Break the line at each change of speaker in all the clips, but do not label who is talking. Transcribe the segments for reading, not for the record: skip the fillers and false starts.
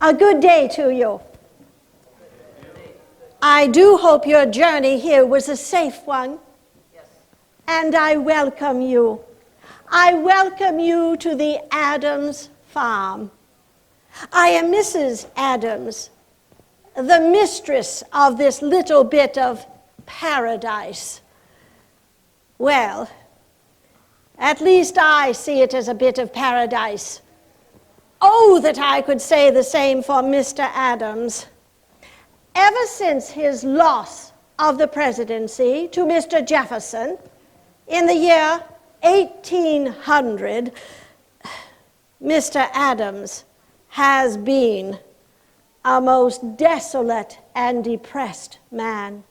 A good day to you. I do hope your journey here was a safe one. Yes. And I welcome you. I welcome you to the Adams farm. I am Mrs. Adams, the mistress of this little bit of paradise. Well, at least I see it as a bit of paradise. Oh, that I could say the same for Mr. Adams. Ever since his loss of the presidency to Mr. Jefferson in the year 1800, Mr. Adams has been a most desolate and depressed man.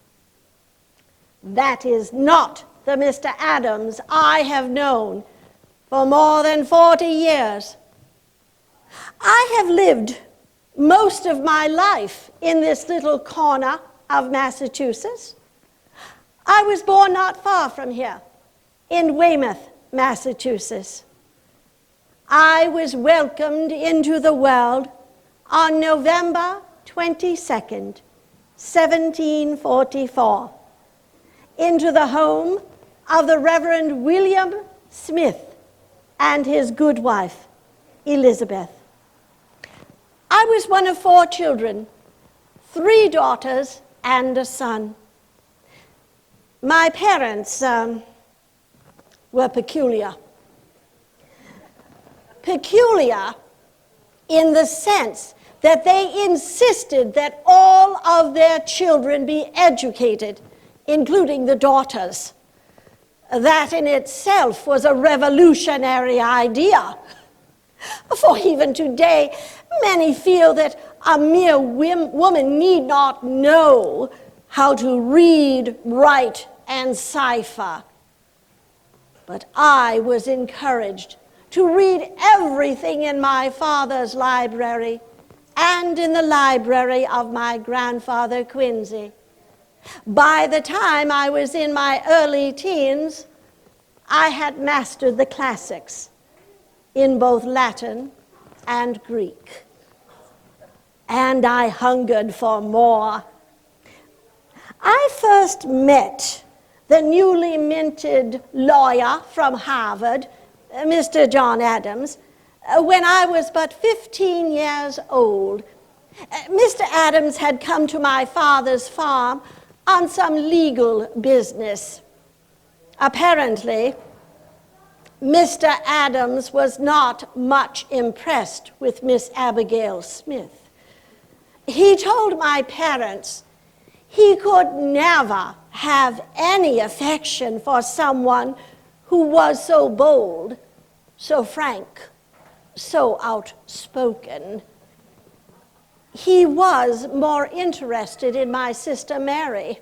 That is not the Mr. Adams I have known for more than 40 years. I have lived most of my life in this little corner of Massachusetts. I was born not far from here, in Weymouth, Massachusetts. I was welcomed into the world on November 22nd, 1744, into the home of the Reverend William Smith and his good wife, Elizabeth. I was one of 4 children, 3 daughters and a son. My parents were peculiar. Peculiar in the sense that they insisted that all of their children be educated, including the daughters. That in itself was a revolutionary idea. For even today, many feel that a mere woman need not know how to read, write, and cipher. But I was encouraged to read everything in my father's library and in the library of my grandfather Quincy. By the time I was in my early teens, I had mastered the classics in both Latin and Greek. And I hungered for more. I first met the newly minted lawyer from Harvard, Mr. John Adams, when I was but 15 years old. Mr. Adams had come to my father's farm on some legal business. Apparently, Mr. Adams was not much impressed with Miss Abigail Smith. He told my parents he could never have any affection for someone who was so bold, so frank, so outspoken. He was more interested in my sister Mary.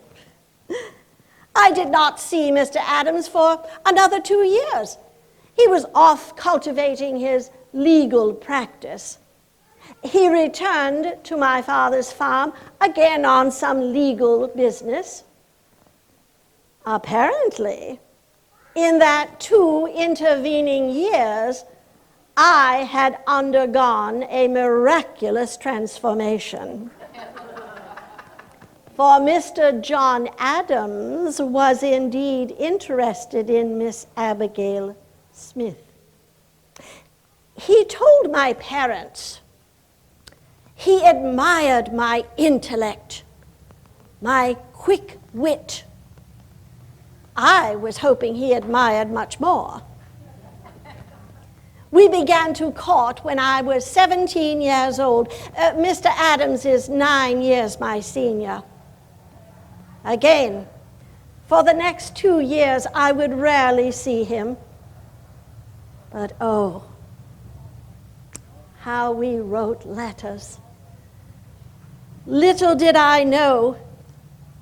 I did not see Mr. Adams for another 2 years. He was off cultivating his legal practice. He returned to my father's farm again on some legal business. Apparently, in that 2 intervening years, I had undergone a miraculous transformation. For Mr. John Adams was indeed interested in Miss Abigail Smith. He told my parents he admired my intellect, my quick wit. I was hoping he admired much more. We began to court when I was 17 years old. Mr. Adams is 9 years my senior. Again, for the next 2 years, I would rarely see him. But oh, how we wrote letters. Little did I know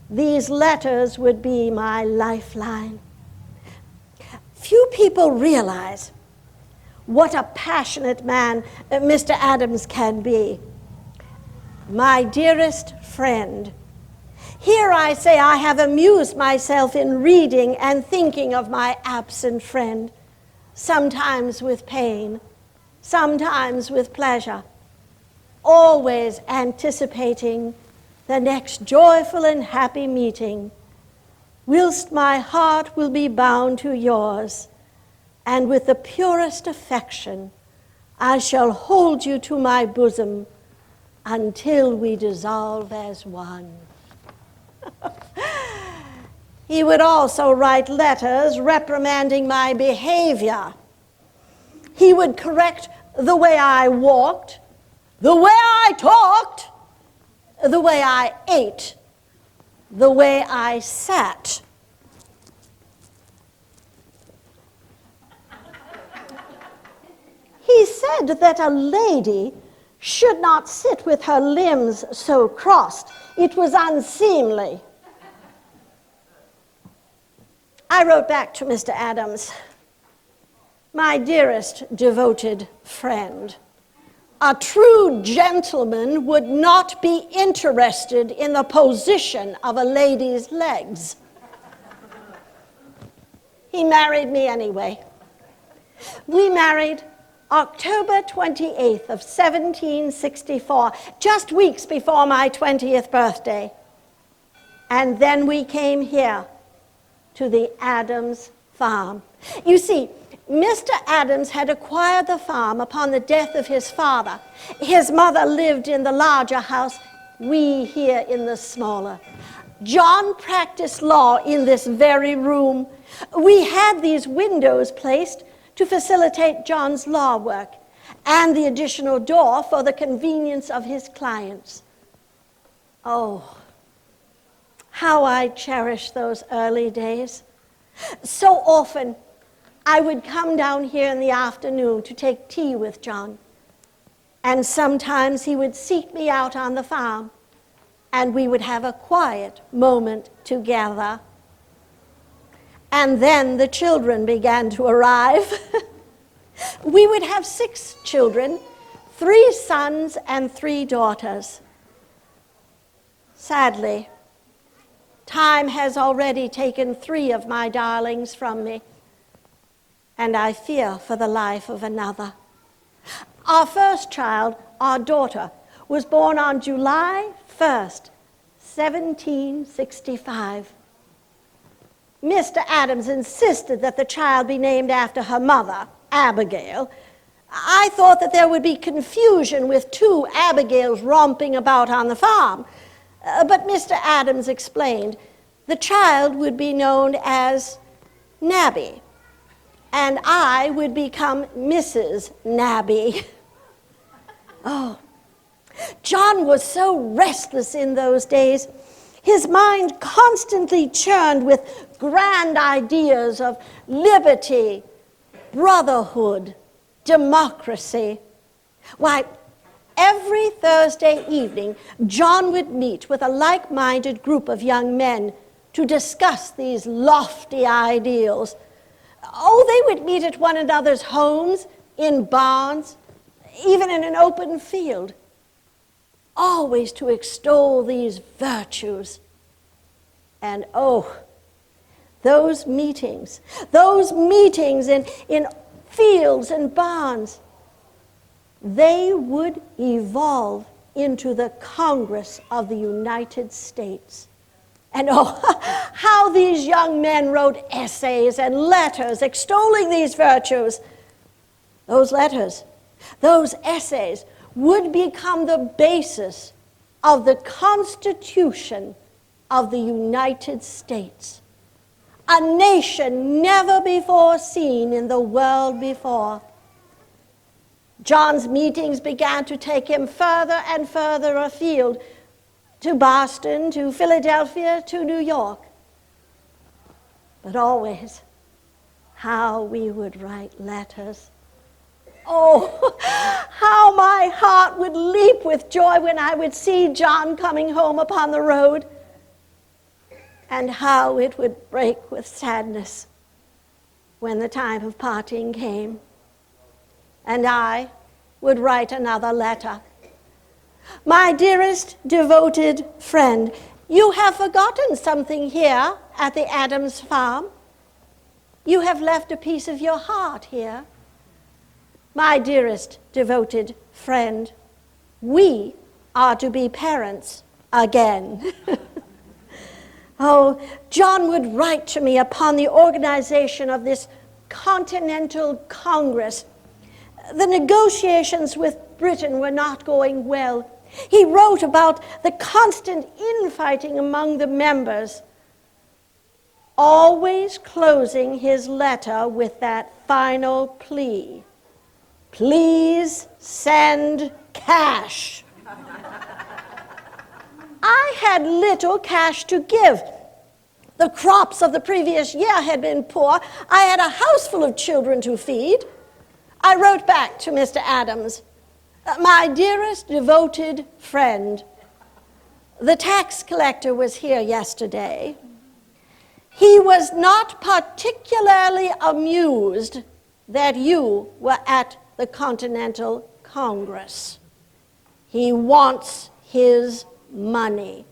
these letters would be my lifeline. Few people realize what a passionate man Mr. Adams can be. My dearest friend, here I say I have amused myself in reading and thinking of my absent friend, sometimes with pain, sometimes with pleasure, always anticipating the next joyful and happy meeting, whilst my heart will be bound to yours, and with the purest affection I shall hold you to my bosom until we dissolve as one. He would also write letters reprimanding my behavior. He would correct the way I walked, the way I talked, the way I ate, the way I sat. He said that a lady should not sit with her limbs so crossed. It was unseemly. I wrote back to Mr. Adams, "My dearest devoted friend, a true gentleman would not be interested in the position of a lady's legs." He married me anyway. We married October 28th of 1764, just weeks before my 20th birthday. And then we came here to the Adams farm. You see, Mr. Adams had acquired the farm upon the death of his father. His mother lived in the larger house, we here in the smaller. John practiced law in this very room. We had these windows placed to facilitate John's law work, and the additional door for the convenience of his clients. Oh, how I cherish those early days. So often, I would come down here in the afternoon to take tea with John, and sometimes he would seek me out on the farm, and we would have a quiet moment together. And then the children began to arrive. We would have 6 children, 3 sons and 3 daughters. Sadly, time has already taken 3 of my darlings from me, and I fear for the life of another. Our first child, our daughter, was born on July 1st, 1765. Mr. Adams insisted that the child be named after her mother, Abigail. I thought that there would be confusion with 2 Abigails romping about on the farm. But Mr. Adams explained the child would be known as Nabby, and I would become Mrs. Nabby. Oh, John was so restless in those days. His mind constantly churned with grand ideas of liberty, brotherhood, democracy. Why, every Thursday evening, John would meet with a like-minded group of young men to discuss these lofty ideals. Oh, they would meet at one another's homes, in barns, even in an open field, always to extol these virtues. And oh, those meetings in fields and barns, they would evolve into the Congress of the United States. And oh, how these young men wrote essays and letters extolling these virtues. Those letters, those essays would become the basis of the Constitution of the United States, a nation never before seen in the world before. John's meetings began to take him further and further afield, to Boston, to Philadelphia, to New York. But always, how we would write letters. Oh, how my heart would leap with joy when I would see John coming home upon the road, and how it would break with sadness when the time of parting came. And I would write another letter. My dearest devoted friend, you have forgotten something here at the Adams farm. You have left a piece of your heart here. My dearest devoted friend, We are to be parents again. Oh, John would write to me upon the organization of this Continental Congress. The negotiations with Britain were not going well. He wrote about the constant infighting among the members, always closing his letter with that final plea: please send cash. I had little cash to give. The crops of the previous year had been poor. I had a house full of children to feed. I wrote back to Mr. Adams, my dearest devoted friend, the tax collector was here yesterday. He was not particularly amused that you were at the Continental Congress. He wants his money.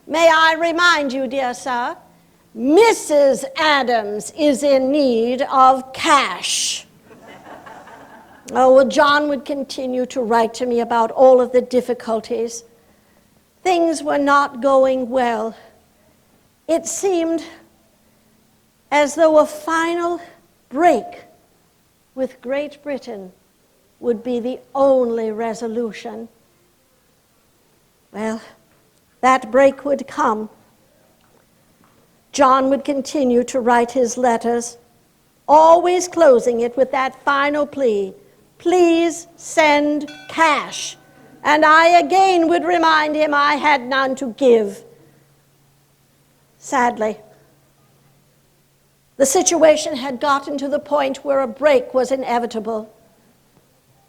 May I remind you, dear sir, Mrs. Adams is in need of cash. Oh, well, John would continue to write to me about all of the difficulties. Things were not going well. It seemed as though a final break with Great Britain would be the only resolution. Well, that break would come. John would continue to write his letters, always closing it with that final plea: please send cash. And I again would remind him I had none to give. Sadly, the situation had gotten to the point where a break was inevitable.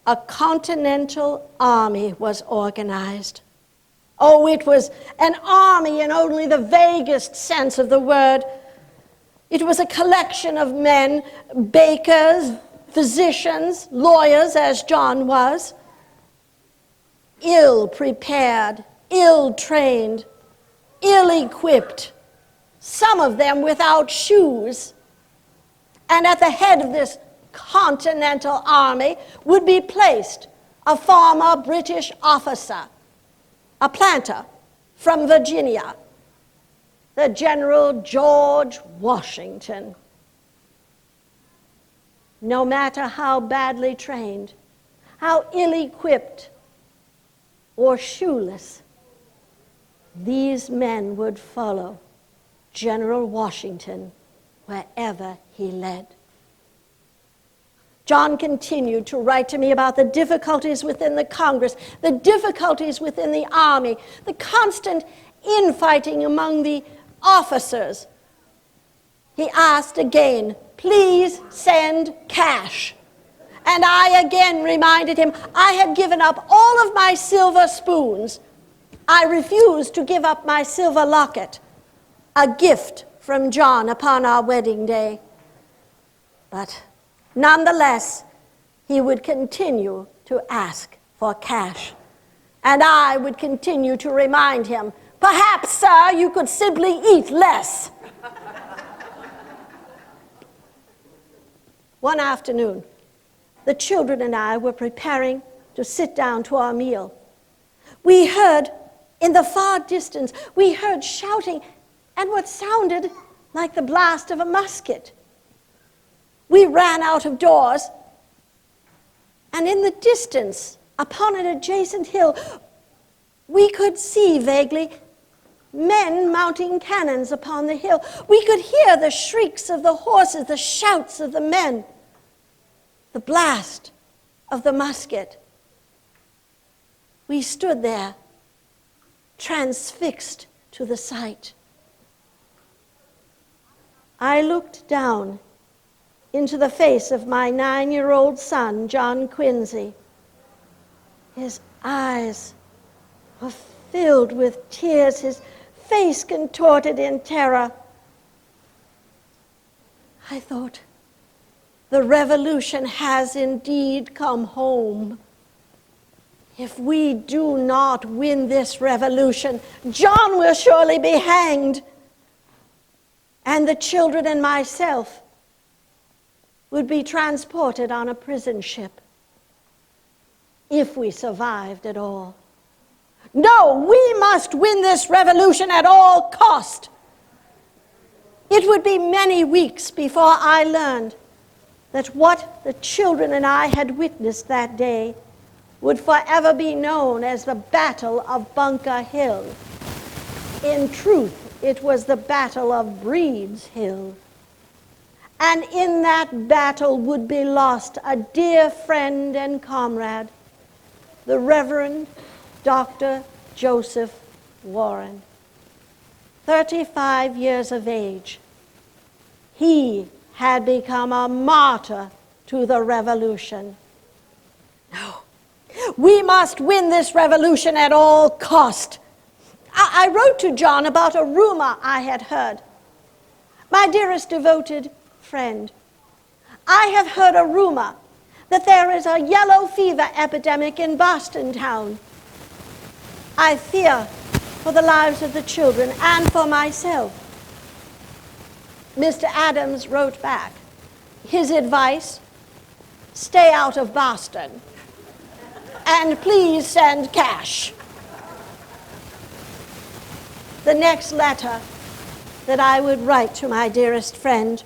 A continental army was organized. Oh, it was an army in only the vaguest sense of the word. It was a collection of men, bakers, physicians, lawyers, as John was, ill-prepared, ill-trained, ill-equipped, some of them without shoes. And at the head of this continental army would be placed a former British officer, a planter from Virginia, the General George Washington. No matter how badly trained, how ill-equipped or shoeless, these men would follow General Washington wherever he led. John continued to write to me about the difficulties within the Congress, the difficulties within the army, the constant infighting among the officers. He asked again, please send cash. And I again reminded him I had given up all of my silver spoons. I refused to give up my silver locket, a gift from John upon our wedding day. But nonetheless, he would continue to ask for cash. And I would continue to remind him, perhaps, sir, you could simply eat less. One afternoon, the children and I were preparing to sit down to our meal. We heard, in the far distance, we heard shouting and what sounded like the blast of a musket. We ran out of doors, and in the distance, upon an adjacent hill, we could see vaguely men mounting cannons upon the hill. We could hear the shrieks of the horses, the shouts of the men, the blast of the musket. We stood there, transfixed to the sight. I looked down into the face of my 9-year-old son, John Quincy. His eyes were filled with tears, his face contorted in terror. I thought, the revolution has indeed come home. If we do not win this revolution, John will surely be hanged, and the children and myself would be transported on a prison ship. if we survived at all. No, we must win this revolution at all cost. It would be many weeks before I learned that what the children and I had witnessed that day would forever be known as the Battle of Bunker Hill. In truth, it was the Battle of Breed's Hill. And in that battle would be lost a dear friend and comrade, the Reverend Dr. Joseph Warren. 35 years of age, he had become a martyr to the revolution. No, we must win this revolution at all cost. I wrote to John about a rumor I had heard. My dearest devoted friend, I have heard a rumor that there is a yellow fever epidemic in Boston town. I fear for the lives of the children and for myself. Mr. Adams wrote back. His advice, stay out of Boston, and please send cash. The next letter that I would write to my dearest friend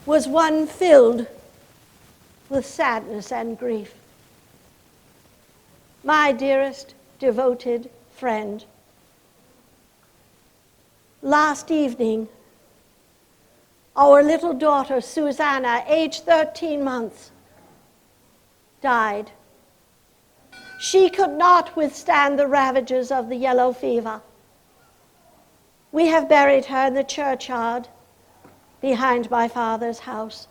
was one filled with sadness and grief. My dearest devoted friend, last evening, our little daughter, Susanna, aged 13 months, died. She could not withstand the ravages of the yellow fever. We have buried her in the churchyard behind my father's house.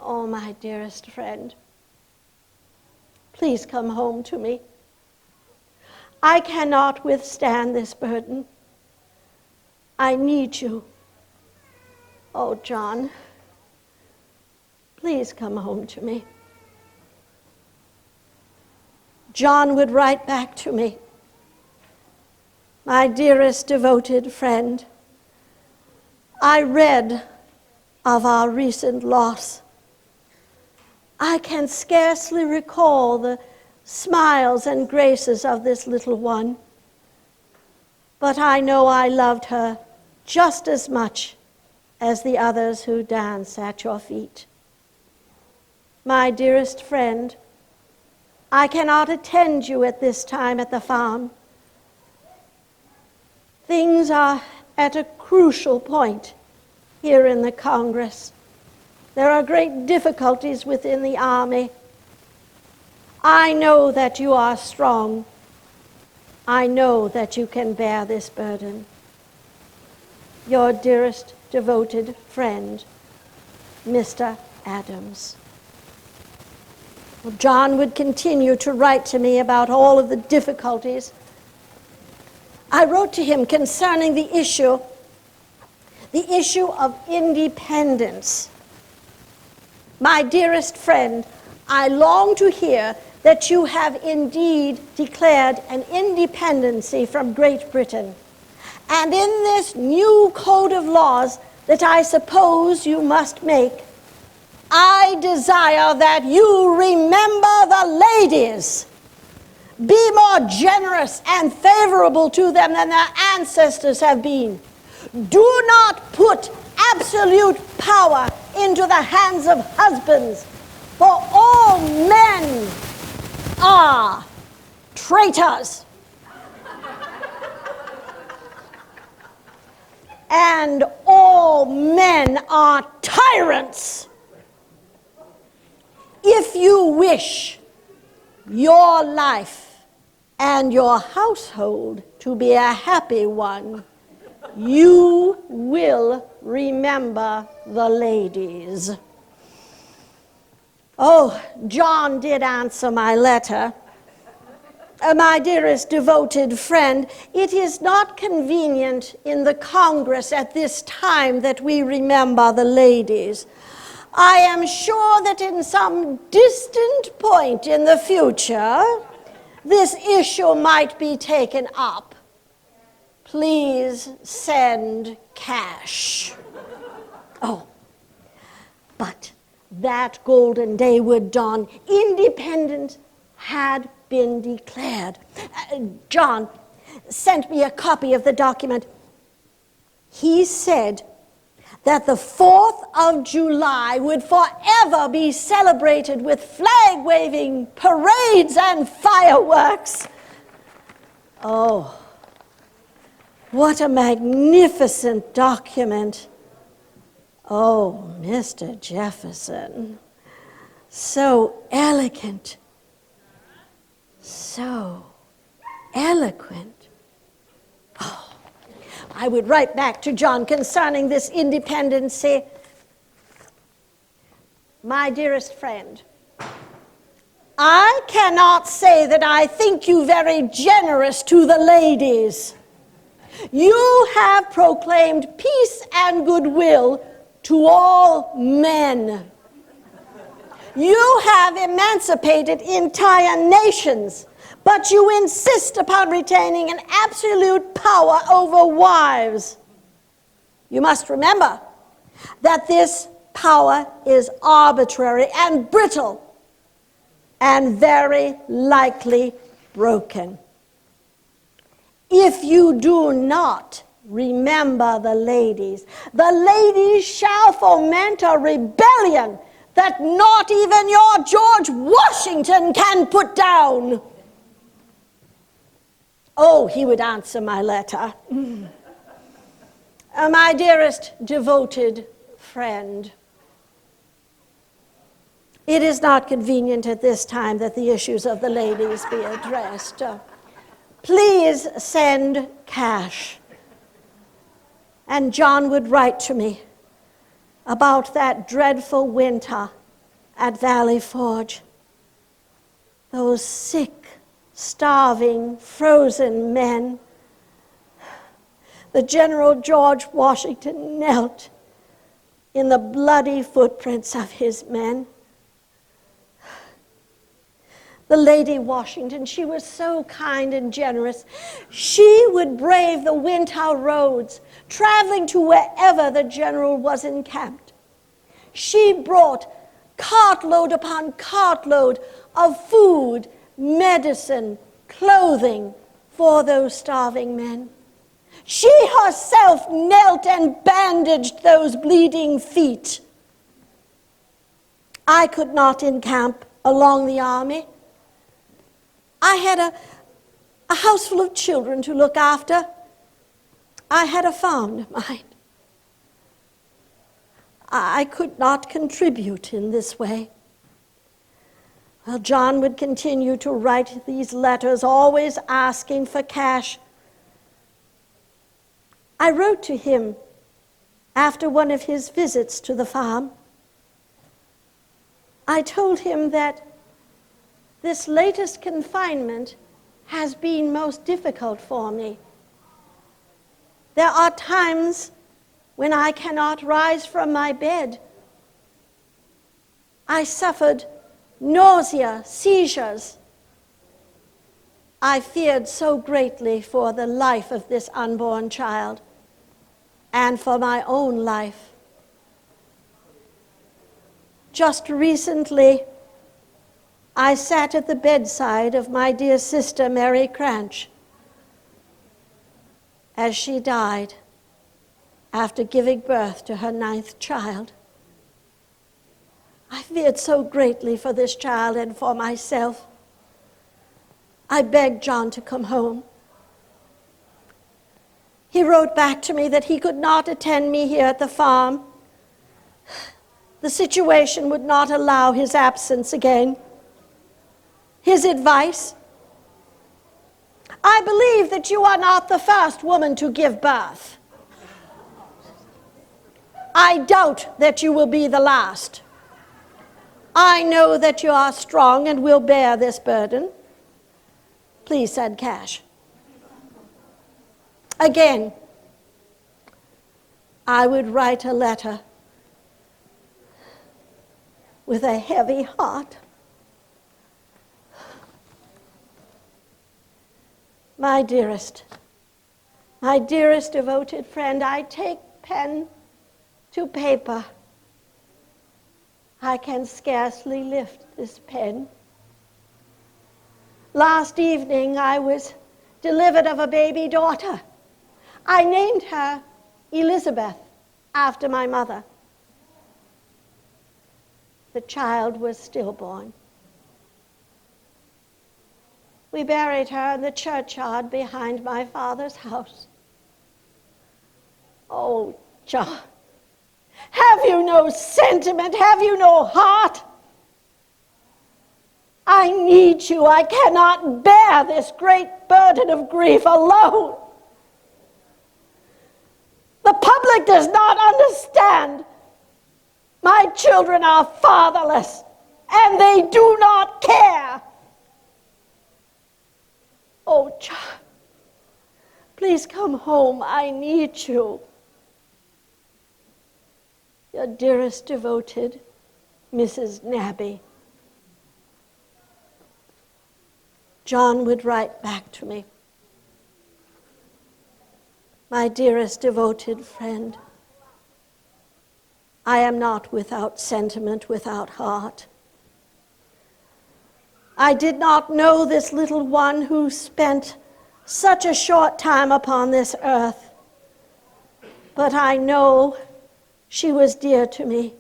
Oh, my dearest friend, please come home to me. I cannot withstand this burden. I need you. Oh, John, please come home to me. John would write back to me, my dearest devoted friend, I read of our recent loss. I can scarcely recall the smiles and graces of this little one, but I know I loved her just as much as the others who dance at your feet. My dearest friend, I cannot attend you at this time at the farm. Things are at a crucial point here in the Congress. There are great difficulties within the army. I know that you are strong. I know that you can bear this burden. Your dearest devoted friend, Mr. Adams. Well, John would continue to write to me about all of the difficulties. I wrote to him concerning the issue of independence. My dearest friend, I long to hear that you have indeed declared an independency from Great Britain. And in this new code of laws that I suppose you must make, I desire that you remember the ladies. Be more generous and favorable to them than their ancestors have been. Do not put absolute power into the hands of husbands, for all men are traitors. And all men are tyrants. If you wish your life and your household to be a happy one, you will remember the ladies. Oh, John did answer my letter. My dearest devoted friend, it is not convenient in the Congress at this time that we remember the ladies. I am sure that in some distant point in the future, this issue might be taken up. Please send cash. Oh, but that golden day would dawn. Independence had been declared. John sent me a copy of the document. He said that the 4th of July would forever be celebrated with flag-waving, parades, and fireworks. Oh, what a magnificent document. Oh, Mr. Jefferson, so elegant, so eloquent. Oh, I would write back to John concerning this independency. My dearest friend, I cannot say that I think you very generous to the ladies. You have proclaimed peace and goodwill to all men. You have emancipated entire nations, but you insist upon retaining an absolute power over wives. You must remember that this power is arbitrary and brittle and very likely broken. If you do not remember the ladies shall foment a rebellion that not even your George Washington can put down. Oh, he would answer my letter. My dearest devoted friend, it is not convenient at this time that the issues of the ladies be addressed. Please send cash. And John would write to me about that dreadful winter at Valley Forge. Those sick, starving, frozen men. The General George Washington knelt in the bloody footprints of his men. The Lady Washington, she was so kind and generous. She would brave the winter roads, traveling to wherever the general was encamped. She brought cartload upon cartload of food, medicine, clothing for those starving men. She herself knelt and bandaged those bleeding feet. I could not encamp along the army. I had a house full of children to look after. I had a farm to mind. I could not contribute in this way. Well, John would continue to write these letters, always asking for cash. I wrote to him after one of his visits to the farm. I told him that this latest confinement has been most difficult for me. There are times when I cannot rise from my bed. I suffered nausea, seizures. I feared so greatly for the life of this unborn child and for my own life. Just recently, I sat at the bedside of my dear sister, Mary Cranch, as she died after giving birth to her 9th child. I feared so greatly for this child and for myself. I begged John to come home. He wrote back to me that he could not attend me here at the farm. The situation would not allow his absence again. His advice: I believe that you are not the first woman to give birth. I doubt that you will be the last. I know that you are strong and will bear this burden. Please send cash. Again, I would write a letter with a heavy heart. My dearest devoted friend, I take pen to paper. I can scarcely lift this pen. Last evening I was delivered of a baby daughter. I named her Elizabeth, after my mother. The child was stillborn. We buried her in the churchyard behind my father's house. Oh, John, have you no sentiment? Have you no heart? I need you. I cannot bear this great burden of grief alone. The public does not understand. My children are fatherless, and they do not care. Oh, John, please come home. I need you. Your dearest devoted Mrs. Nabby. John would write back to me. My dearest devoted friend, I am not without sentiment, without heart. I did not know this little one who spent such a short time upon this earth, but I know she was dear to me.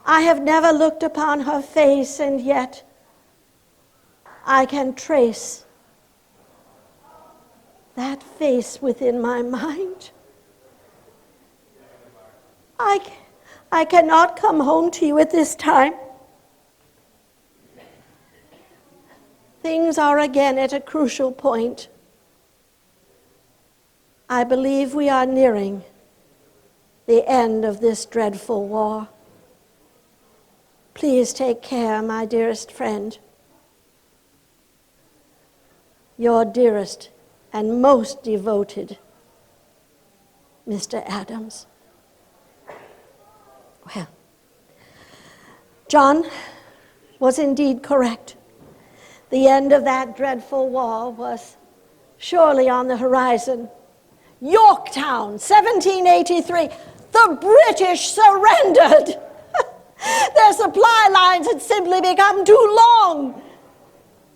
I have never looked upon her face, and yet I can trace that face within my mind. I cannot come home to you at this time. Things are again at a crucial point. I believe we are nearing the end of this dreadful war. Please take care, my dearest friend. Your dearest and most devoted Mr. Adams. Well, John was indeed correct. The end of that dreadful war was surely on the horizon. Yorktown, 1783, the British surrendered. Their supply lines had simply become too long.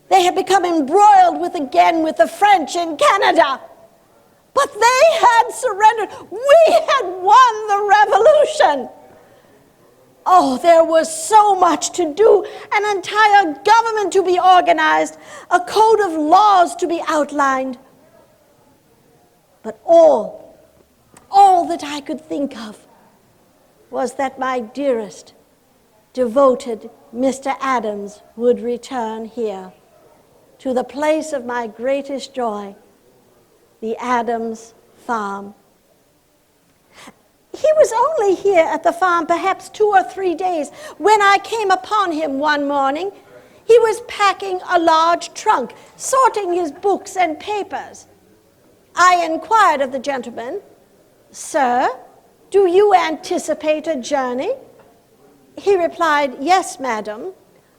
They had become embroiled with the French in Canada. But they had surrendered. We had won the revolution. Oh, there was so much to do, an entire government to be organized, a code of laws to be outlined. But all that I could think of was that my dearest, devoted Mr. Adams would return here to the place of my greatest joy, the Adams farm. He was only here at the farm perhaps 2 or 3 days when I came upon him one morning. He was packing a large trunk, sorting his books and papers. I inquired of the gentleman, "Sir, do you anticipate a journey?" He replied, "Yes, madam.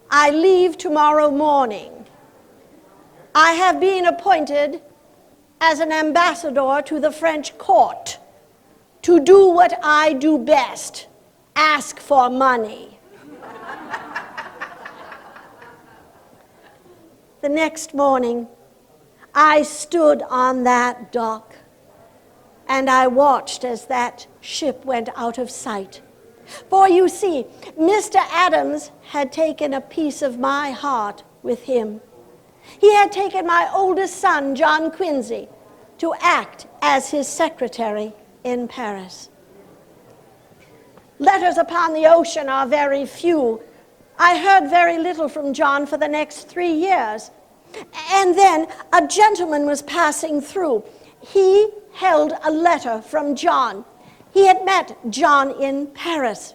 I leave tomorrow morning. I have been appointed as an ambassador to the French court to do what I do best, ask for money." The next morning, I stood on that dock and I watched as that ship went out of sight. For you see, Mr. Adams had taken a piece of my heart with him. He had taken my oldest son, John Quincy, to act as his secretary in Paris. Letters upon the ocean are very few. I heard very little from John for the next 3 years. And then a gentleman was passing through. He held a letter from John. He had met John in Paris.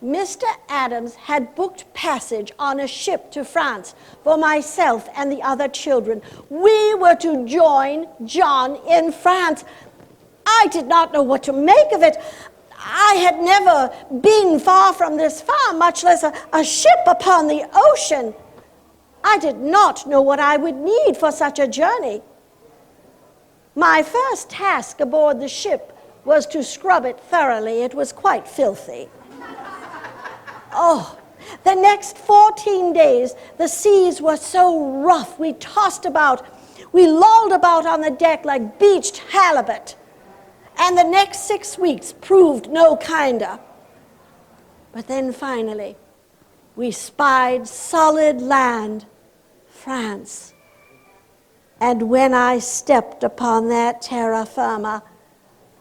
Mr. Adams had booked passage on a ship to France for myself and the other children. We were to join John in France. I did not know what to make of it. I had never been far from this farm, much less a ship upon the ocean. I did not know what I would need for such a journey. My first task aboard the ship was to scrub it thoroughly. It was quite filthy. Oh, the next 14 days, the seas were so rough. We tossed about. We lolled about on the deck like beached halibut. And the next 6 weeks proved no kinder. But then finally, we spied solid land, France. And when I stepped upon that terra firma,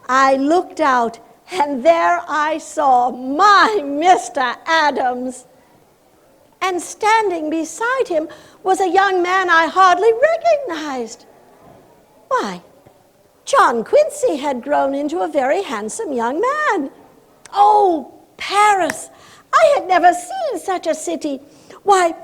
I looked out, and there I saw my Mr. Adams. And standing beside him was a young man I hardly recognized. Why, John Quincy had grown into a very handsome young man. Oh, Paris! I had never seen such a city. Why,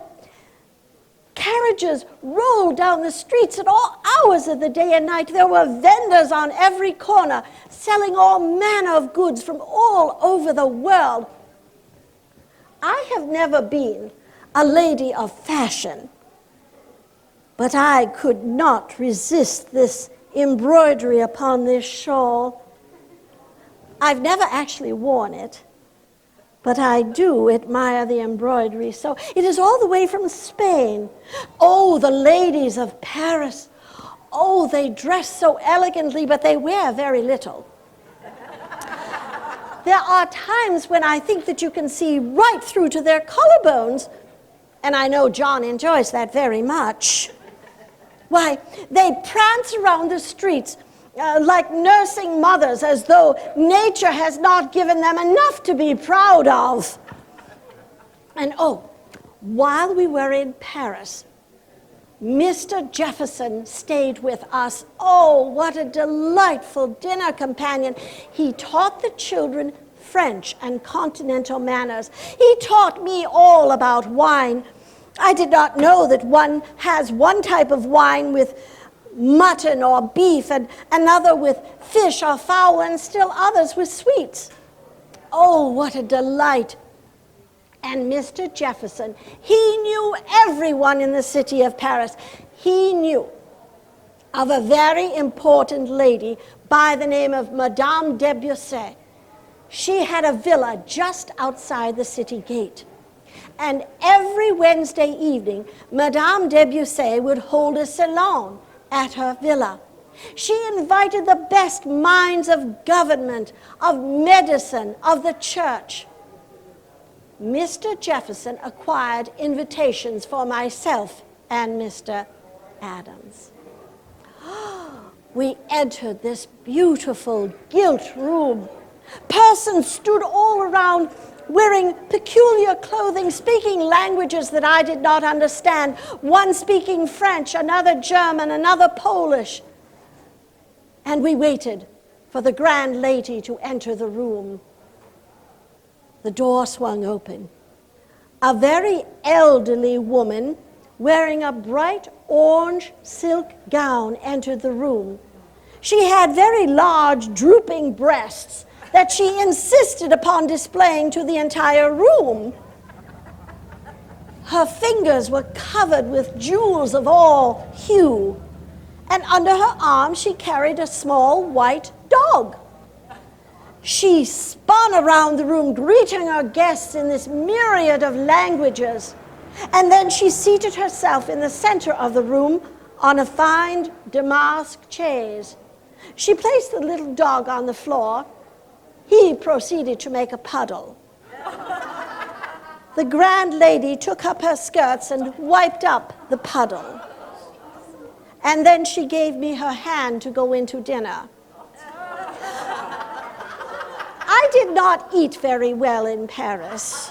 carriages rolled down the streets at all hours of the day and night. There were vendors on every corner selling all manner of goods from all over the world. I have never been a lady of fashion, but I could not resist this embroidery upon this shawl. I've never actually worn it, but I do admire the embroidery. So it is all the way from Spain. Oh, the ladies of Paris. Oh, they dress so elegantly, but they wear very little. There are times when I think that you can see right through to their collarbones, and I know John enjoys that very much. Why, they prance around the streets like nursing mothers, as though nature has not given them enough to be proud of. And oh, while we were in Paris, Mr. Jefferson stayed with us. Oh, what a delightful dinner companion. He taught the children French and continental manners. He taught me all about wine. I did not know that one has one type of wine with mutton or beef, and another with fish or fowl, and still others with sweets. Oh, what a delight. And Mr. Jefferson, he knew everyone in the city of Paris. He knew of a very important lady by the name of Madame de Bussy. She had a villa just outside the city gate. And every Wednesday evening, Madame de Bussy would hold a salon at her villa. She invited the best minds of government, of medicine, of the church. Mr. Jefferson acquired invitations for myself and Mr. Adams. We entered this beautiful gilt room. Persons stood all around wearing peculiar clothing, speaking languages that I did not understand, one speaking French, another German, another Polish. And we waited for the grand lady to enter the room. The door swung open. A very elderly woman wearing a bright orange silk gown entered the room. She had very large drooping breasts that she insisted upon displaying to the entire room. Her fingers were covered with jewels of all hue, and under her arm she carried a small white dog. She spun around the room, greeting her guests in this myriad of languages, and then she seated herself in the center of the room on a fine damask chaise. She placed the little dog on the floor. He proceeded to make a puddle. The grand lady took up her skirts and wiped up the puddle. And then she gave me her hand to go into dinner. I did not eat very well in Paris,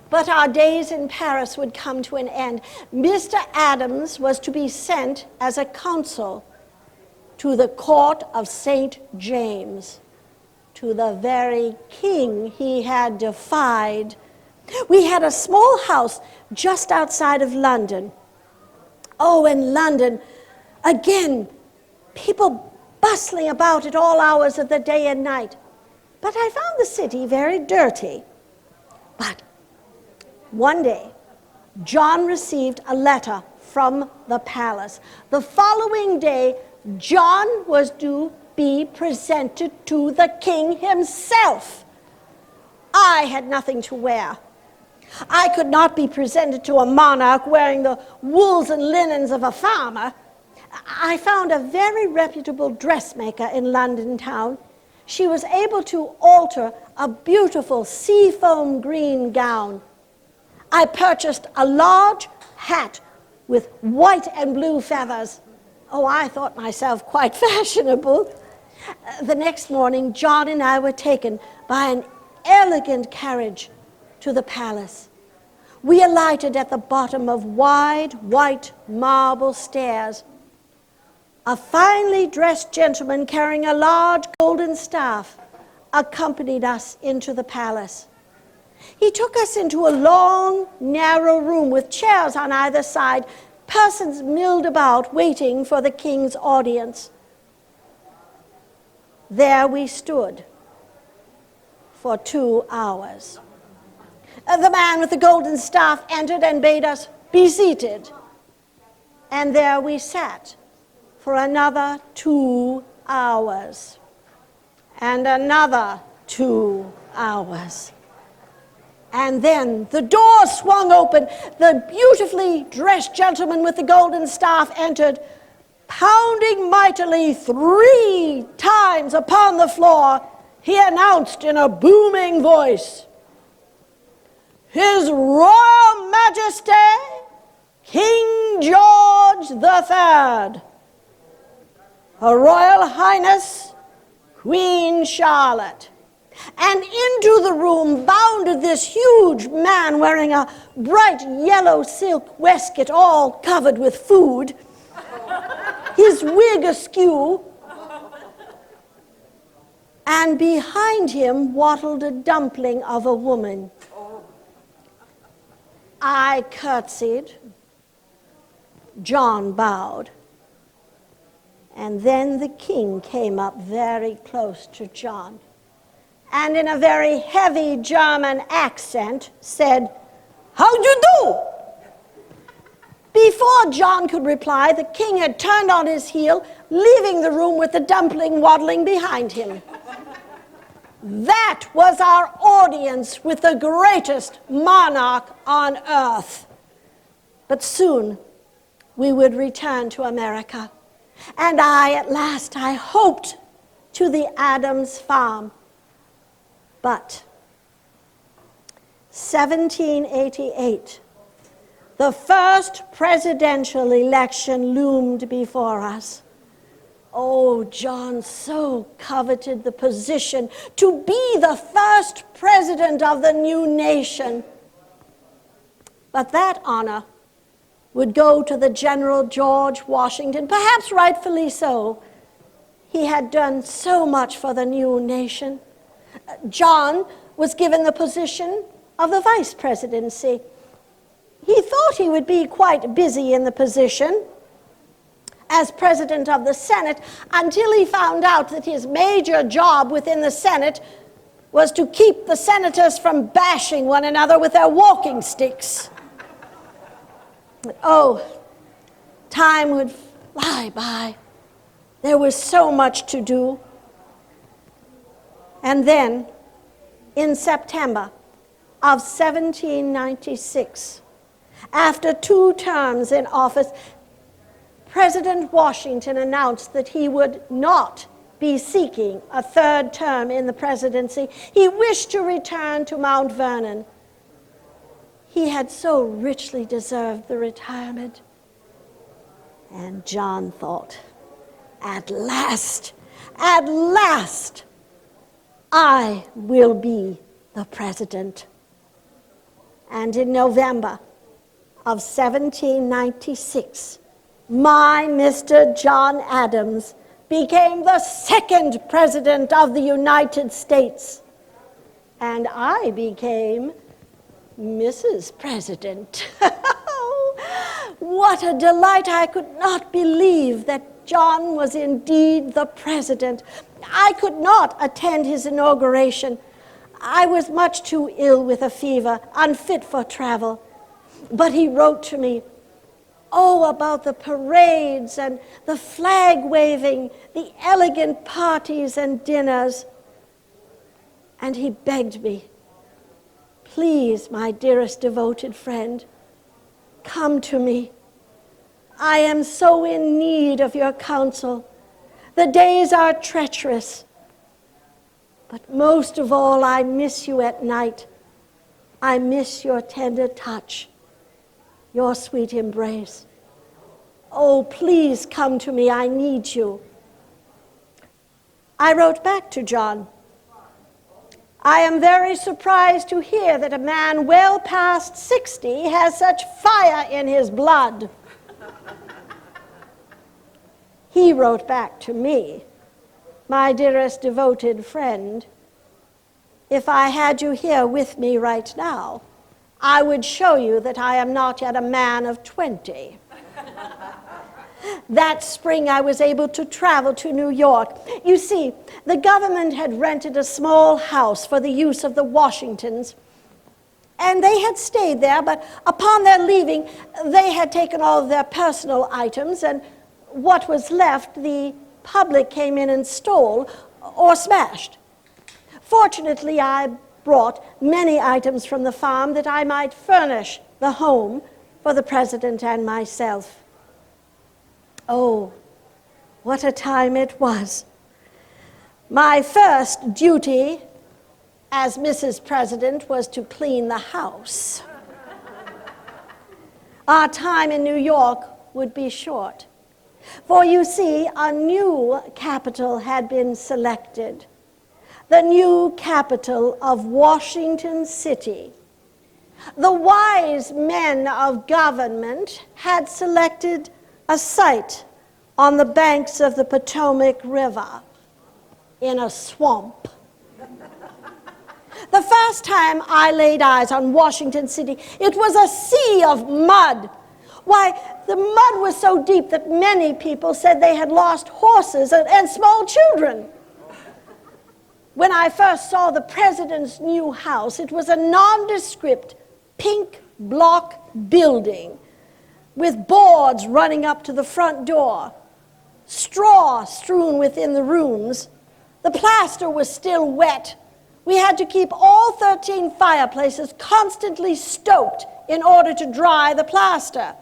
but our days in Paris would come to an end. Mr. Adams was to be sent as a consul to the court of St. James, to the very king he had defied. We had a small house just outside of London. Oh, in London, again, people bustling about at all hours of the day and night. But I found the city very dirty. But one day, John received a letter from the palace. The following day, John was to be presented to the king himself. I had nothing to wear. I could not be presented to a monarch wearing the wools and linens of a farmer. I found a very reputable dressmaker in London town. She was able to alter a beautiful seafoam green gown. I purchased a large hat with white and blue feathers. Oh, I thought myself quite fashionable. The next morning, John and I were taken by an elegant carriage to the palace. We alighted at the bottom of wide, white marble stairs. A finely dressed gentleman carrying a large golden staff accompanied us into the palace. He took us into a long, narrow room with chairs on either side, persons milled about waiting for the king's audience. There we stood for 2 hours. The man with the golden staff entered and bade us be seated. And there we sat for another 2 hours. And another 2 hours. And then the door swung open. The beautifully dressed gentleman with the golden staff entered, pounding mightily 3 times upon the floor. He announced in a booming voice, "His Royal Majesty, King George III, Her Royal Highness, Queen Charlotte." And into the room bounded this huge man wearing a bright yellow silk waistcoat all covered with food, his wig askew, and behind him waddled a dumpling of a woman. I curtsied, John bowed, and then the king came up very close to John, and in a very heavy German accent said, "How do you do?" Before John could reply, the king had turned on his heel, leaving the room with the dumpling waddling behind him. That was our audience with the greatest monarch on earth. But soon we would return to America, and at last, I hoped, to the Adams farm. But 1788, the first presidential election loomed before us. Oh, John so coveted the position to be the first president of the new nation. But that honor would go to the General George Washington, perhaps rightfully so. He had done so much for the new nation. John was given the position of the vice presidency. He thought he would be quite busy in the position as president of the Senate until he found out that his major job within the Senate was to keep the senators from bashing one another with their walking sticks. Oh, time would fly by. There was so much to do. And then, in September of 1796, after 2 terms in office, President Washington announced that he would not be seeking a 3rd term in the presidency. He wished to return to Mount Vernon. He had so richly deserved the retirement. And John thought, at last, I will be the president. And in November of 1796, my Mr. John Adams became the 2nd president of the United States. And I became Mrs. President. What a delight. I could not believe that John was indeed the president. I could not attend his inauguration. I was much too ill with a fever, unfit for travel. But he wrote to me, about the parades and the flag waving, the elegant parties and dinners. And he begged me Please, my dearest devoted friend, come to me. I am so in need of your counsel. The days are treacherous. But most of all, I miss you at night. I miss your tender touch, your sweet embrace. Oh, please come to me. I need you. I wrote back to John. I am very surprised to hear that a man well past 60 has such fire in his blood. He wrote back to me, my dearest devoted friend, if I had you here with me right now, I would show you that I am not yet a man of 20. That spring I was able to travel to New York. You see, the government had rented a small house for the use of the Washingtons, and they had stayed there, but upon their leaving, they had taken all of their personal items, and what was left, the public came in and stole or smashed. Fortunately, I brought many items from the farm that I might furnish the home for the president and myself. Oh, what a time it was. My first duty as Mrs. President was to clean the house. Our time in New York would be short. For you see, a new capital had been selected. The new capital of Washington City. The wise men of government had selected a site on the banks of the Potomac River in a swamp. The first time I laid eyes on Washington City, it was a sea of mud. Why, the mud was so deep that many people said they had lost horses and small children. When I first saw the president's new house, it was a nondescript pink block building with boards running up to the front door, straw strewn within the rooms. The plaster was still wet. We had to keep all 13 fireplaces constantly stoked in order to dry the plaster.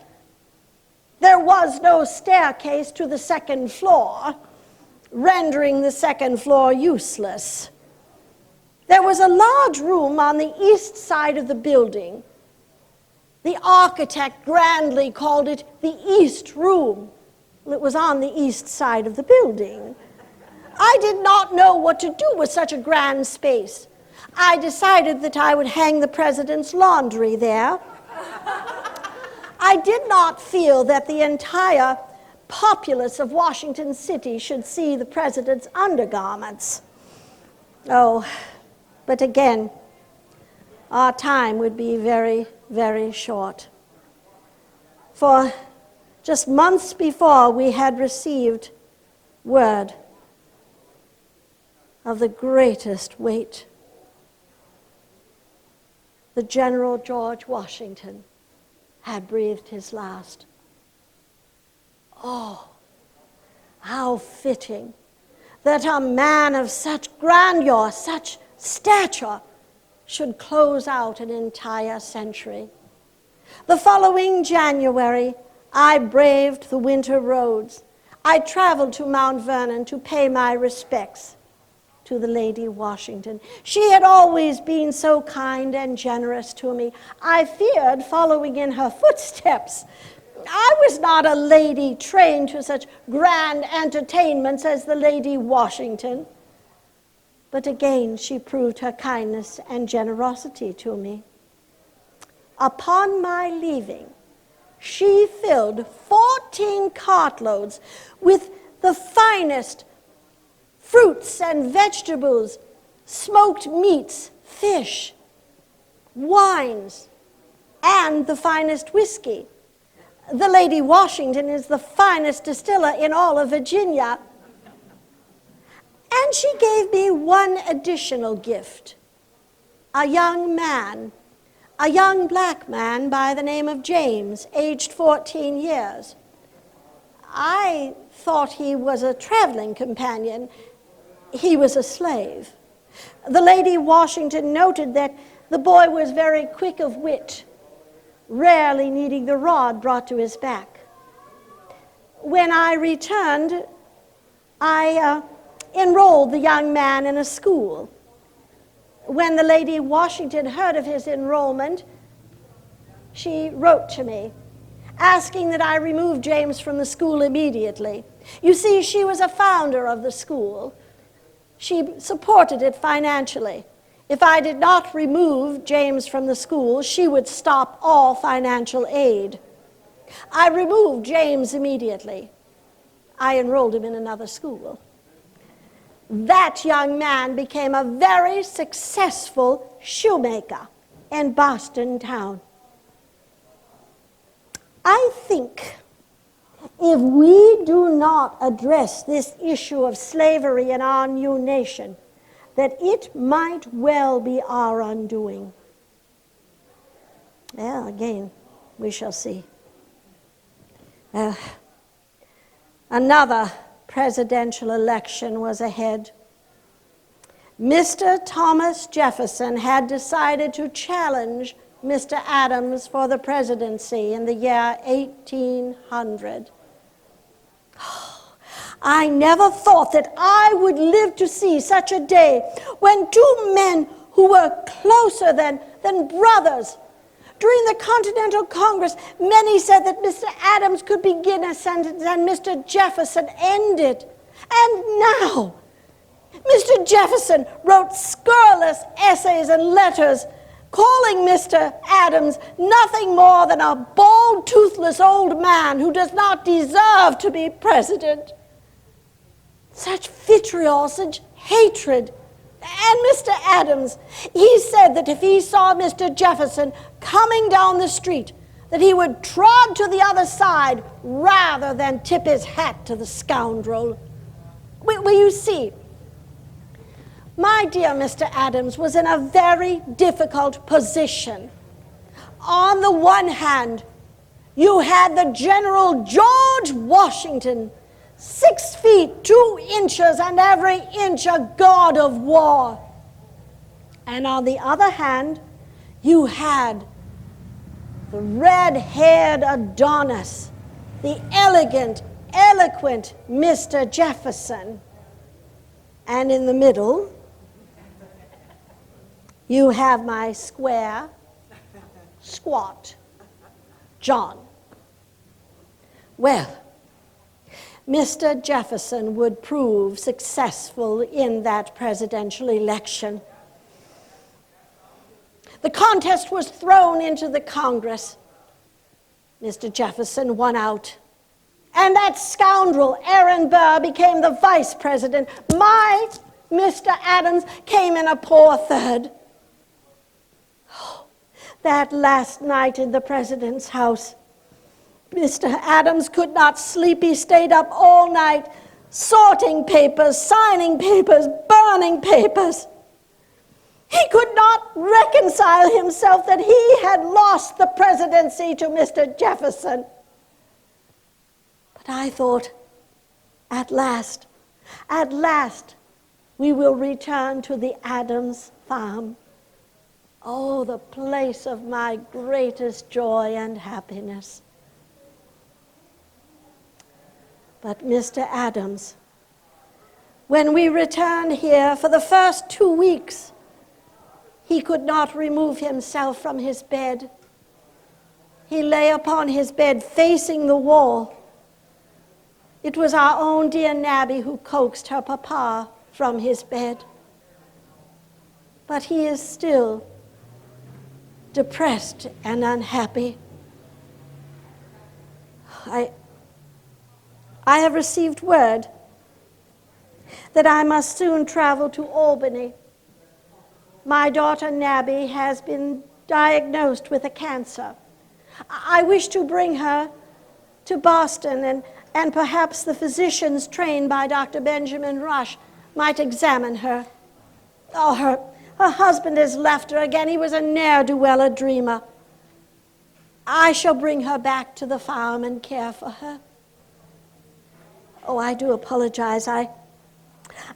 There was no staircase to the second floor, rendering the second floor useless. There was a large room on the east side of the building. The architect grandly called it the East Room. Well, it was on the east side of the building. I did not know what to do with such a grand space. I decided that I would hang the president's laundry there. I did not feel that the entire populace of Washington City should see the president's undergarments. Oh, but again, our time would be very, very short. For just months before, we had received word of the greatest weight. The General George Washington had breathed his last. Oh, how fitting that a man of such grandeur, such stature, should close out an entire century. The following January, I braved the winter roads. I traveled to Mount Vernon to pay my respects to the Lady Washington. She had always been so kind and generous to me. I feared following in her footsteps. I was not a lady trained to such grand entertainments as the Lady Washington. But again, she proved her kindness and generosity to me. Upon my leaving, she filled 14 cartloads with the finest fruits and vegetables, smoked meats, fish, wines, and the finest whiskey. The Lady Washington is the finest distiller in all of Virginia. And she gave me one additional gift. A young man, a young black man by the name of James, aged 14 years. I thought he was a traveling companion. He was a slave. The Lady Washington noted that The boy was very quick of wit, rarely needing the rod brought to his back. When I returned, I enrolled the young man in a school. When the Lady Washington heard of his enrollment, she wrote to me, asking that I remove James from the school immediately. You see, she was a founder of the school. She supported it financially. If I did not remove James from the school, she would stop all financial aid. I removed James immediately. I enrolled him in another school. That young man became a very successful shoemaker in Boston town. I think if we do not address this issue of slavery in our new nation, that it might well be our undoing. Well, again, we shall see. Another presidential election was ahead. Mr. Thomas Jefferson had decided to challenge Mr. Adams for the presidency in the year 1800. I never thought that I would live to see such a day when two men who were closer than brothers. During the Continental Congress, many said that Mr. Adams could begin a sentence and Mr. Jefferson end it. And now, Mr. Jefferson wrote scurrilous essays and letters calling Mr. Adams nothing more than a bald, toothless old man who does not deserve to be president. Such vitriol, such hatred. And Mr. Adams, he said that if he saw Mr. Jefferson coming down the street, that he would trod to the other side rather than tip his hat to the scoundrel. Will you see? My dear Mr. Adams was in a very difficult position. On the one hand, you had the General George Washington, 6 feet 2 inches and every inch a god of war. And on the other hand, you had the red-haired Adonis, the elegant, eloquent Mr. Jefferson. And in the middle, you have my square, squat John. Well, Mr. Jefferson would prove successful in that presidential election. The contest was thrown into the Congress. Mr. Jefferson won out. And that scoundrel, Aaron Burr, became the vice president. My Mr. Adams came in a poor third. Oh, that last night in the president's house, Mr. Adams could not sleep. He stayed up all night, sorting papers, signing papers, burning papers. He could not reconcile himself that he had lost the presidency to Mr. Jefferson. But I thought, at last, we will return to the Adams farm. Oh, the place of my greatest joy and happiness. But Mr. Adams, when we returned here for the first 2 weeks, he could not remove himself from his bed. He lay upon his bed facing the wall. It was our own dear Nabby who coaxed her papa from his bed. But he is still depressed and unhappy. I have received word that I must soon travel to Albany. My daughter Nabby has been diagnosed with a cancer. I wish to bring her to Boston, and perhaps the physicians trained by Dr. Benjamin Rush might examine her. Oh, her husband has left her again. He was a ne'er-do-well, a dreamer. I shall bring her back to the farm and care for her. Oh, I do apologize. I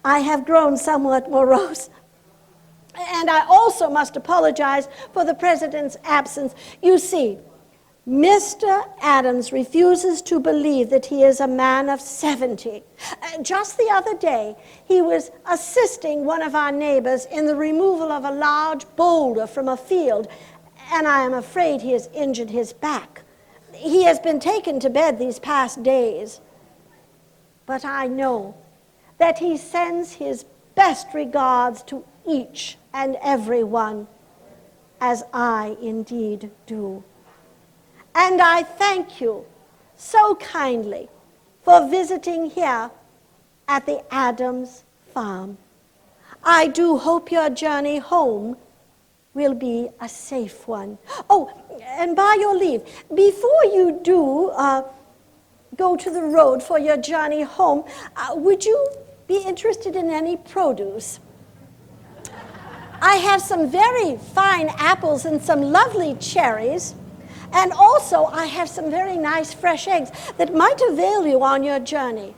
have grown somewhat morose. And I also must apologize for the president's absence. You see, Mr. Adams refuses to believe that he is a man of 70. Just the other day, he was assisting one of our neighbors in the removal of a large boulder from a field, and I am afraid he has injured his back. He has been taken to bed these past days. But I know that he sends his best regards to each and every one, as I indeed do. And I thank you so kindly for visiting here at the Adams farm. I do hope your journey home will be a safe one. Oh, and by your leave, before you do go to the road for your journey home, would you be interested in any produce? I have some very fine apples and some lovely cherries. And also, I have some very nice fresh eggs that might avail you on your journey.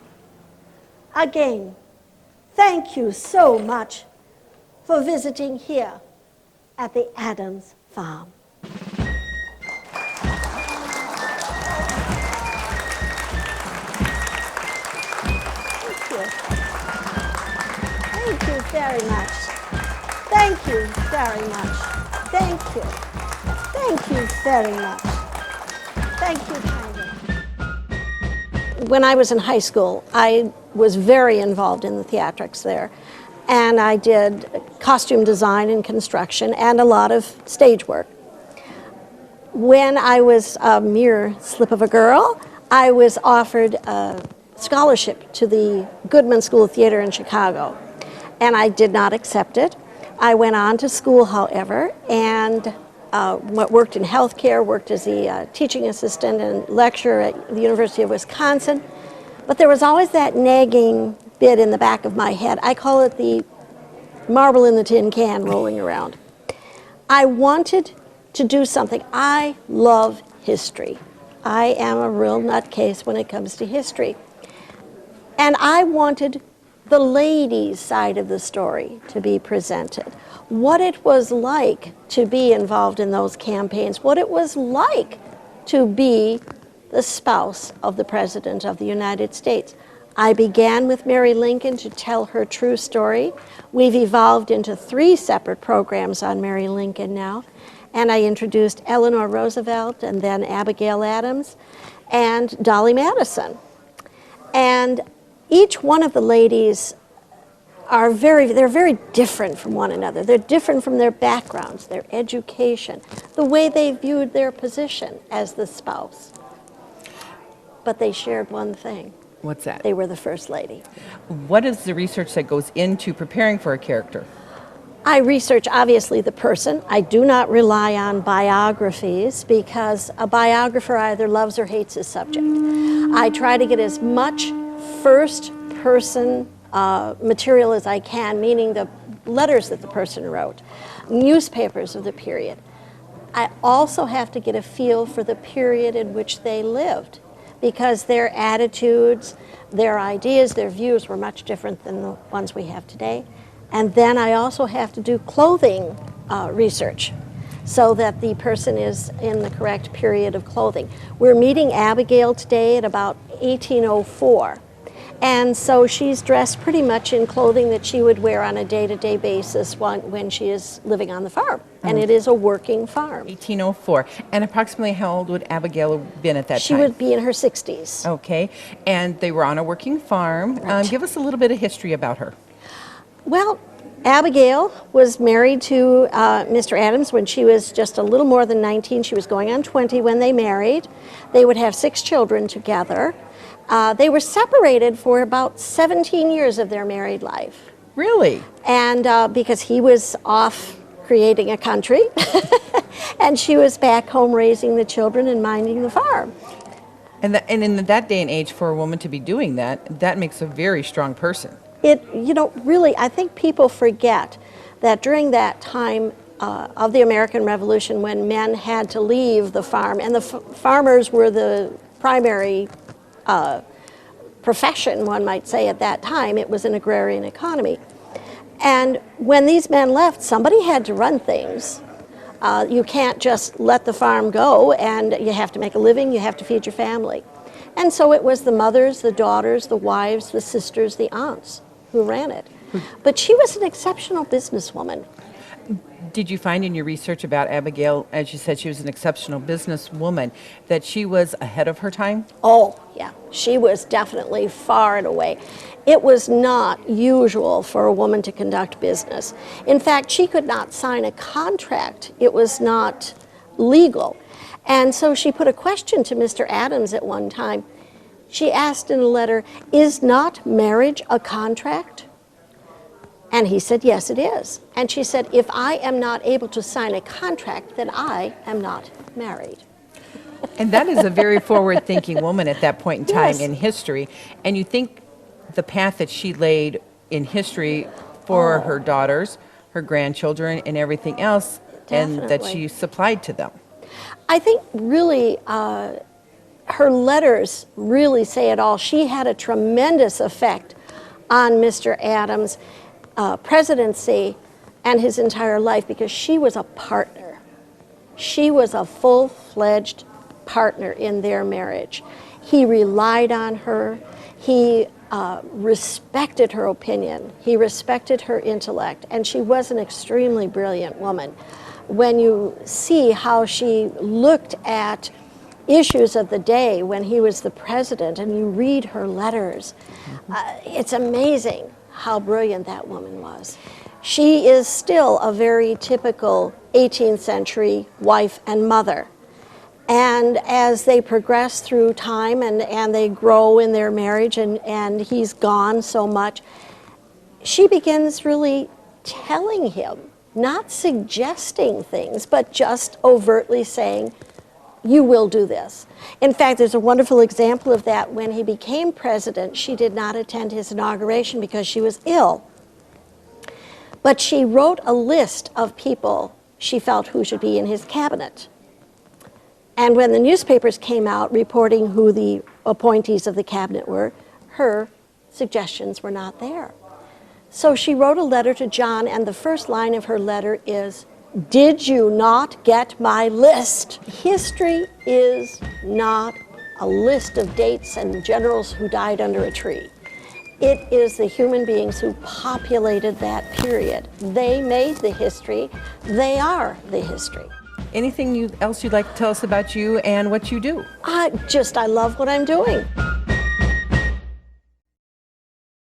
Again, thank you so much for visiting here at the Adams farm. Thank you. Thank you very much. Thank you very much. Thank you. Thank you very much. Thank you kindly. When I was in high school, I was very involved in the theatrics there. And I did costume design and construction and a lot of stage work. When I was a mere slip of a girl, I was offered a scholarship to the Goodman School of Theater in Chicago. And I did not accept it. I went on to school, however, and worked in healthcare, worked as a teaching assistant and lecturer at the University of Wisconsin. But there was always that nagging bit in the back of my head. I call it the marble in the tin can rolling around. I wanted to do something. I love history. I am a real nutcase when it comes to history. And I wanted the ladies' side of the story to be presented. What it was like to be involved in those campaigns, what it was like to be the spouse of the President of the United States. I began with Mary Lincoln to tell her true story. We've evolved into 3 separate programs on Mary Lincoln now, and I introduced Eleanor Roosevelt and then Abigail Adams and Dolly Madison. And each one of the ladies they're very different from one another. They're different from their backgrounds, their education, the way they viewed their position as the spouse. But they shared one thing.
What's that?
They were the first lady.
What is the research that goes into preparing for a character?
I research, obviously, the person. I do not rely on biographies because a biographer either loves or hates his subject. I try to get as much first-person material as I can, meaning the letters that the person wrote, newspapers of the period. I also have to get a feel for the period in which they lived, because their attitudes, their ideas, their views were much different than the ones we have today. And then I also have to do clothing research so that the person is in the correct period of clothing. We're meeting Abigail today at about 1804. And so she's dressed pretty much in clothing that she would wear on a day-to-day basis when she is living on the farm. And it is a working farm.
1804. And approximately how old would Abigail have been at that time?
She would be in her 60s.
Okay. And they were on a working farm.
Right.
Give us a little bit of history about her.
Well, Abigail was married to Mr. Adams when she was just a little more than 19. She was going on 20 when they married. They would have 6 children together. They were separated for about 17 years of their married life.
Really?
And because he was off creating a country, and she was back home raising the children and minding the farm.
And in that day and age, for a woman to be doing that, that makes a very strong person.
Really, I think people forget that during that time of the American Revolution, when men had to leave the farm, and the farmers were the primary profession, one might say, at that time. It was an agrarian economy. And when these men left, somebody had to run things. You can't just let the farm go, and you have to make a living, you have to feed your family. And so it was the mothers, the daughters, the wives, the sisters, the aunts who ran it. But she was an exceptional businesswoman.
Did you find in your research about Abigail, as you said, she was an exceptional businesswoman, that she was ahead of her time?
Oh, yeah, she was definitely far and away. It was not usual for a woman to conduct business. In fact, she could not sign a contract. It was not legal. And so she put a question to Mr. Adams at one time. She asked in a letter, "Is not marriage a contract?" And he said, "Yes, it is." And she said, "If I am not able to sign a contract, then I am not married."
And that is a very forward-thinking woman at that point in time
Yes.
in history. And you think the path that she laid in history for her daughters, her grandchildren, and everything else, and that
Definitely.
she supplied to them.
I think really her letters really say it all. She had a tremendous effect on Mr. Adams' presidency and his entire life because she was a partner. She was a full-fledged partner in their marriage. He relied on her. He respected her opinion. He respected her intellect. And she was an extremely brilliant woman. When you see how she looked at issues of the day when he was the president and you read her letters, it's amazing how brilliant that woman was. She is still a very typical 18th century wife and mother. And as they progress through time and they grow in their marriage and he's gone so much, she begins really telling him, not suggesting things, but just overtly saying, "You will do this." In fact, there's a wonderful example of that. When he became president, she did not attend his inauguration because she was ill. But she wrote a list of people she felt who should be in his cabinet. And when the newspapers came out reporting who the appointees of the cabinet were, her suggestions were not there. So she wrote a letter to John, and the first line of her letter is, "Did you not get my list?" History is not a list of dates and generals who died under a tree. It is the human beings who populated that period. They made the history. They are the history.
Anything else you'd like to tell us about you and what you do?
I love what I'm doing.